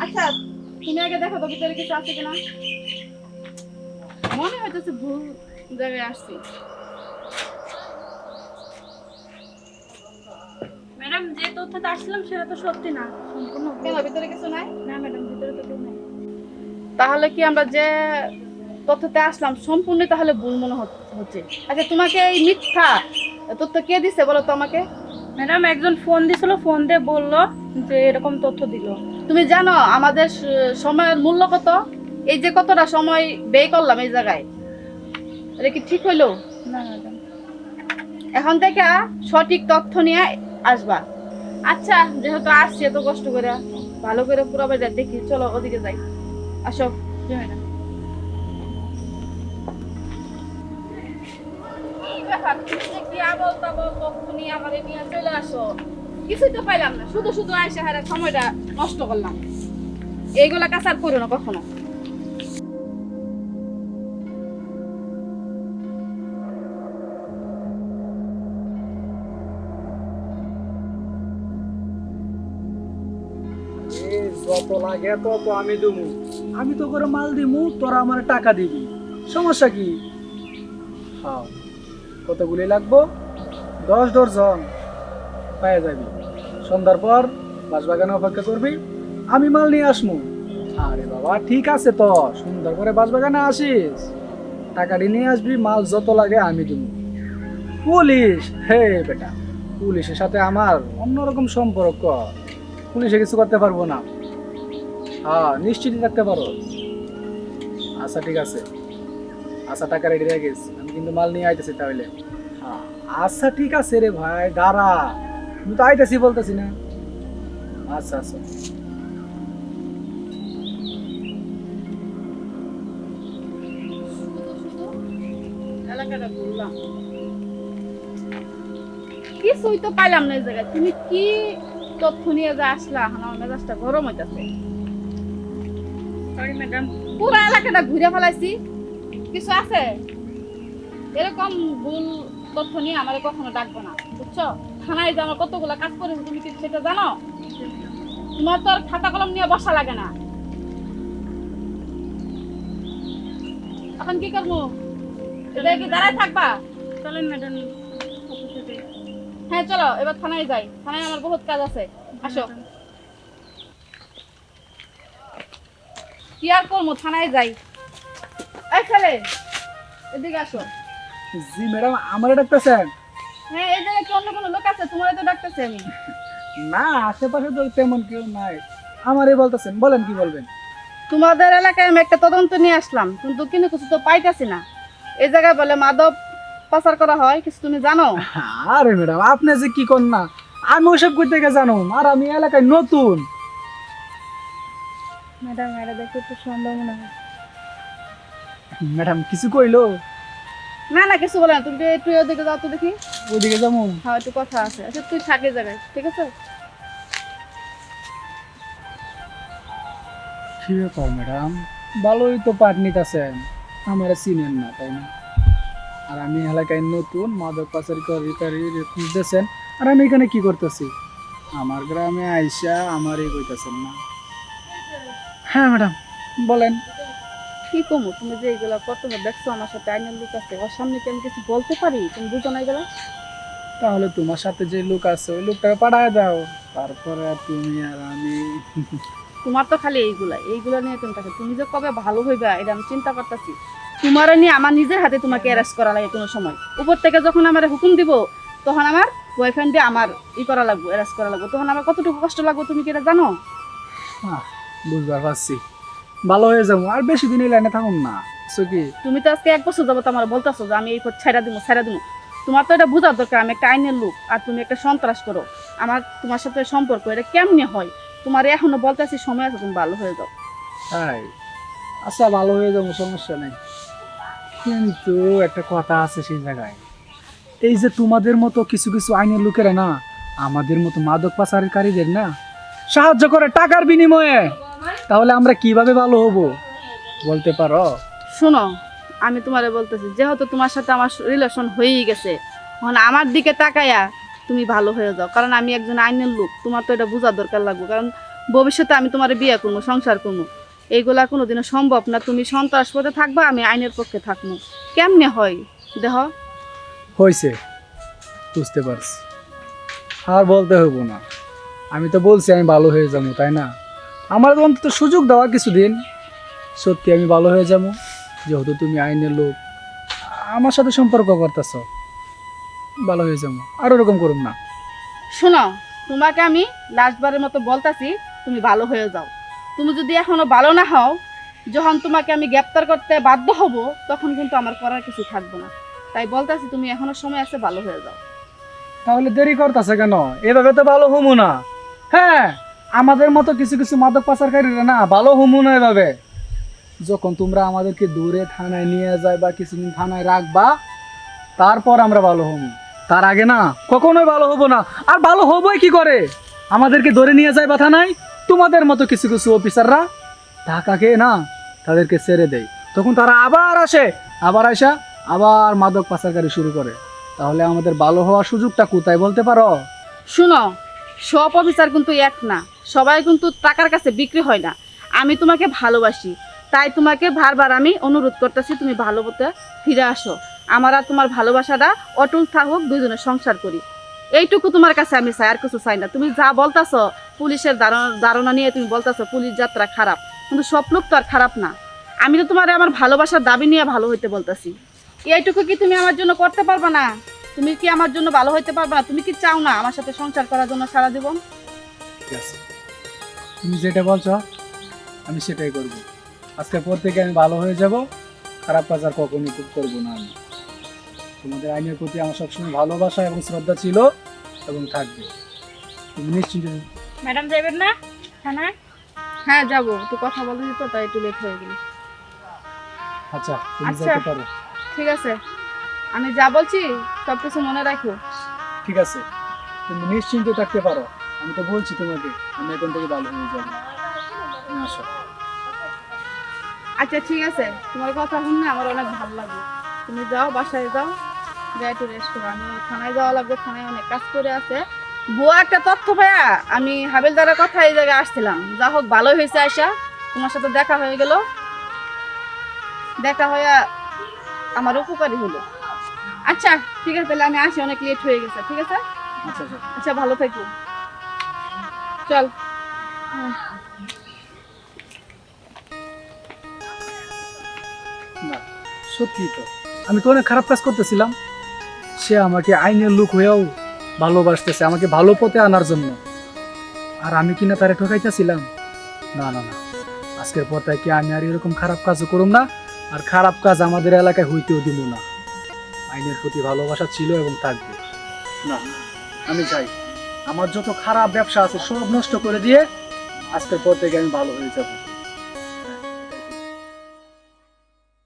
আচ্ছা, তুমি আগে দেখো তো ভিতরে কিছু আছে কিনা। মনে হইতেছে ভুল জায়গায় আসছি। ম্যাডাম, যে তথ্যটা আসছিলাম সেটা তো সত্যি না, সম্পূর্ণ ভুল। কেন ভিতরে কিছু নাই? না ম্যাডাম, ভিতরে তো কেউ নাই। তাহলে কি আমরা যে তথ্যতে আসলাম সম্পূর্ণ তাহলে ভুল মনে হচ্ছে। আচ্ছা, তোমাকে এই মিথ্যা তথ্য কে দিছে বলো তো আমাকে। ম্যাডাম, একজন ফোন দিছিল, ফোন দিয়ে বললো যে এরকম তথ্য দিল। তুমি জানো আমাদের সময়ের মূল্য কত? এই যে কতটা সময় ব্যয় করলাম এই জায়গায়, এটা কি ঠিক হইলো? না ম্যাডাম। এখন থেকে সঠিক তথ্য নিয়ে আসবা। আচ্ছা, যেহেতু আসছি এত কষ্ট করে, ভালো করে পুরো বাড়িটা দেখি, চলো ওদিকে যাই। আসো। জি ম্যাডাম। কি ব্যাপার, তুমি যে কি আবল তাবল তথ্য নিয়ে আমাদের নিয়ে চলে আসো? কিছুই তো পাইলাম না, শুধু শুধু আইসা হারা সময়টা নষ্ট করলাম। এইগুলা কাজ আর করো না কখনো। যত লাগে তত আমি দিমু। আমি তো করে মাল দিমু, তোরা আমার টাকা দিবি। সমস্যা কি? হ্যাঁ, কতগুলি লাগবো? 10 ডজন পাওয়া যাবি। সন্ধ্যার পর বাঁশবাগানে অপেক্ষা করবি, আমি মাল নিয়ে আসমু। আরে বাবা, ঠিক আছে তো, সুন্দর করে বাঁশবাগানে আসিস, টাকাটি নিয়ে আসবি, মাল যত লাগে আমি দিমু। পুলিশ? হে বেটা, পুলিশের সাথে আমার অন্যরকম সম্পর্ক, পুলিশে কিছু করতে পারবো না। হ্যাঁ, নিশ্চিত থাকতে পারো। আচ্ছা ঠিক আছে, আচ্ছা টাকা রেডি রেখে গেছি, আমি কিন্তু মাল নিয়ে আইতেছি তাহলে। হ্যাঁ, আচ্ছা ঠিক আছে রে ভাই, দাঁড়া, আমি তো আইতেছি বলতেছি না। আচ্ছা আচ্ছা। এলাকাটা ঘুরলাম, কিছুই তো পাইলাম না এই জায়গায়। তুমি কি তথ্য নিয়ে যা আসলা, এখন আমার মেজাজটা গরম হইতাছে। Sorry madam. পুরো এলাকাটা ঘুরে ফেলাইছি, কিছু আছে? এরকম ভুল তথ্য নিয়ে আমাদের কখনো ডাকবো না, বুঝছো? থানায় যে আমার কতগুলো কাজ করেছে তুমি কি সেটা জানো? তোমার তো আর খাতা কলম নিয়ে বসা লাগে না। এখন কি করবো? এটা কি দাঁড়ায় থাকবা? চলেন ম্যাডাম। হ্যাঁ চলো, এবার থানায় যাই, থানায় আমার বহুত কাজ আছে। আসো। কি আর করবো, থানায় যাই। এই ছেলে, এদিকে আসো। জি ম্যাডাম, আমারে ডাকতেছেন? হ্যাঁ, এই জায়গায় কি অন্য কোনো লোক আছে? তোমার তো ডাকতেছি আমি। না, আশেপাশে তো তেমন কেউ নাই, আমারই বলতেছেন, বলেন কি বলবেন। তোমাদের এলাকায় আমি একটা তদন্ত নিয়ে আসলাম, কিন্তু কিন্তু কিছু তো পাইতেছি না। এই জায়গায় বলে মাদক পাচার করা হয়, কিছু তুমি জানো? আরে ম্যাডাম, আপনি যে কি করেন না, আমি ওসব করতে গিয়ে জানো, আর আমি এলাকায় নতুন। ম্যাডাম, এটা দেখে একটু সন্দেহ মনে হয়। ম্যাডাম কিছু কইলো? না না, কিছু বলে না। তুমি যে একটু ওদিকে যাও তো দেখি। ওইদিকে যাবো? হ্যাঁ, একটু কথা আছে। আচ্ছা, তুই থাকে জায়গায়, ঠিক আছে? কি ব্যাপার ম্যাডাম, ভালোই তো পাট নিতেছেন, আমার চিনেন না তাই না? আর আমি এলাকায় নতুন, মাদক পাচার খুঁজতেছেন, আর আমি এখানে কি করতেছি? আমার গ্রামে আইসা আমারই কইতেছেন না? হ্যাঁ ম্যাডাম, বলেন। কি কমু, তুমি যে এইগুলা করতে দেখছো আমার সাথে আইনের লোক আছে, ওর সামনে কি আমি কিছু বলতে পারি? তুমি বুঝো না এগুলা? তাহলে তোমার সাথে যে লোক আছে ওই লোকটাকে পাঠায় দাও, তারপরে আর তুমি আর আমি। তোমার তো খালি এইগুলা নিয়ে তুমি থাকে। তুমি যে কবে ভালো হইবা এটা আমি চিন্তা করতেছি। তোমার নিয়ে আমার নিজের হাতে তোমাকে অ্যারেস্ট করা লাগে কোনো সময়। উপর থেকে যখন আমার হুকুম দিব, তখন আমার বয়ফ্রেন্ড দিয়ে আমার করা লাগবে, অ্যারেস্ট করা লাগবে। তখন আমার কতটুকু কষ্ট লাগবে তুমি কি এটা জানো? বুঝবার পারছি, ভালো হয়ে যাবো, আর বেশি দিন এই লাইনে থাকুন না। কি তুমি তো আজকে 1 বছর যাবো আমার বলতেছো যে আমি এই পথ ছাইড়া দিব। তোমার তো এটা বোঝার দরকার আমি একটা আইনের লোক, আর তুমি একটা সন্ত্রাস করো। আমার তোমার সাথে সম্পর্ক এটা কেমনে হয়? তোমার এখনো বলতেছি সময় আছে, তুমি ভালো হয়ে যাও। তাই? আচ্ছা, ভালো হয়ে যাবো, সমস্যা নেই। কিন্তু একটা কথা আছে সেই জায়গায়, এই যে তোমাদের মতো কিছু কিছু আইনের লোকেরা না, আমাদের মতো মাদক পাচারকারীদের না সাহায্য করে টাকার বিনিময়ে, তাহলে আমরা কিভাবে ভালো হব বলতে পারো? শোনো, আমি তোমারে বলতেছি, যেহেতু তোমার সাথে আমার রিলেশন হয়েই গেছে, এখন আমার দিকে তাকায়া তুমি ভালো হয়ে যাও, কারণ আমি একজন আইনের লোক, তোমার তো এটা বোঝার দরকার লাগবে, কারণ ভবিষ্যতে আমি তোমার বিয়ে করবো, সংসার করবো, এইগুলা কোনোদিনও সম্ভব না। তুমি সন্ত্রাস পথে থাকবা, আমি আইনের পক্ষে থাকবো, কেমনে হয় দেহ? হয়েছে, বুঝতে পারছি, আর বলতে হইব না। আমি তো বলছি আমি ভালো হয়ে যাবো, তাই না? আমার অন্তত সুযোগ দেওয়া কিছুদিন, সত্যি আমি ভালো হয়ে যাবো। যেহেতু তুমি আইনের লোক, আমার সাথে সম্পর্ক করতেছ, ভালো হয়ে যাবো, আর ওরকম করুম না। শোনো, তোমাকে আমি লাস্টবারের মতো বলতাছি, তুমি ভালো হয়ে যাও। তুমি যদি এখনো ভালো না হও, যখন তোমাকে আমি গ্রেপ্তার করতে বাধ্য হব, তখন কিন্তু আমার করার কিছু থাকবে না। তাই বলতাছি, তুমি এখনো সময় আছে, ভালো হয়ে যাও। তাহলে দেরি করতেছে কেন? এভাবে তো ভালো হমু না। হ্যাঁ, আমাদের মতো কিছু কিছু মাদক পাচারকারীরা না ভালো হমু না এভাবে। যখন তোমরা আমাদেরকে দূরে থানায় নিয়ে যায় বা কিছুদিন থানায় রাখবা, তারপর আমরা ভালো হমু। তার আগে না, কখনোই ভালো হবো না। আর ভালো হবোই কি করে? আমাদেরকে ধরে নিয়ে যায় বা থানায়, তোমাদের মতো কিছু কিছু অফিসাররা টাকা খেয়ে না তাদেরকে ছেড়ে দেয়। তখন তারা আবার আসে, আবার আসা আবার মাদক পাচারকারী শুরু করে। তাহলে আমাদের ভালো হওয়ার সুযোগটা কোথায় বলতে পারো? শুনো, সব অফিসার কিন্তু এক না, সবাই কিন্তু টাকার কাছে বিক্রি হয় না। আমি তোমাকে ভালোবাসি, তাই তোমাকে বারবার আমি অনুরোধ করতেছি, তুমি ভালো পথে ফিরে আসো। আমার আর তোমার ভালোবাসাটা অটুট থাকুক, দুইজনে সংসার করি, এইটুকু তোমার কাছে আমি চাই, আর কিছু চাই না। তুমি যা বলতাছো, পুলিশের ধারণা নিয়ে তুমি বলতাছো পুলিশ যাত্রা খারাপ, কিন্তু সব লোক তো আর খারাপ না। আমি তো তোমার আমার ভালোবাসার দাবি নিয়ে ভালো হইতে বলতাছি। এইটুকু কি তুমি আমার জন্য করতে পারবে না? তুমি কি আমার জন্য ভালো হইতে পারবে না? তুমি কি চাও না আমার সাথে সংসার করার জন্য সারা জীবন? ঠিক আছে, তুমি যেটা বলছো আমি সেটাই করব। আজকের পর থেকে আমি ভালো হয়ে যাব, খারাপ কাজ আর কখনোই করবো না। আমি তোমাদের আইনের প্রতি আমার সবসময় ভালোবাসা এবং শ্রদ্ধা ছিল এবং থাকবে। তুমি নিশ্চিন্তে। ম্যাডাম যাবেন না থানায়? হ্যাঁ যাবো, একটু কথা বলতে দিত, তাই একটু লেট হয়ে গেল। আচ্ছা, তুমি আচ্ছা। যেতে পারো। ঠিক আছে, আমি যা বলছি সব কিছু মনে রাখো। ঠিক আছে, তুমি নিশ্চিন্তে থাকতে পারো। আমি তো বলছি তোমাকে আমি এখন থেকে ভালো হয়ে যাবো। তুমি আসো। আচ্ছা ঠিক আছে, তোমার কথা শুনে আমার অনেক ভালো লাগলো। তুমি যাও, বাসায় যাও, যাই একটু রেস্ট করো। আমি থানায় যাওয়া লাগবে, থানায় অনেক কাজ করে আছে। বুয়া একটা তথ্য ভাইয়া, আমি হাবিলদারের কথা এই জায়গায় আসছিলাম। যা হোক ভালোই হয়েছে, আয়সা তোমার সাথে দেখা হয়ে গেল, দেখা হয়ে আমার উপকারী হলো। আচ্ছা ঠিক আছে, তাহলে আমি আসি, অনেক লেট হয়ে গেছে। ঠিক আছে, আচ্ছা আচ্ছা। আচ্ছা ভালো থেকো, চল। না, সত্যি তো আমি তো অনেক খারাপ কাজ করতেছিলাম। সে আমাকে আইনের লোক হয়েও ভালোবাসতেছে, আমাকে ভালো পথে আনার জন্য। আর আমি কিনা তারে ঠকাইতেছিলাম। না না না, আজকের পর থেকে আমি আর এরকম খারাপ কাজও করুম না, আর খারাপ কাজ আমাদের এলাকায় হইতেও দিব না। আইনের প্রতি ভালোবাসা ছিল এবং থাকবে। না, আমি যাই। আমার যত খারাপ ব্যবসা আছে সব নষ্ট করে দিয়ে আজকের পর থেকে আমি ভালো হয়ে যাব।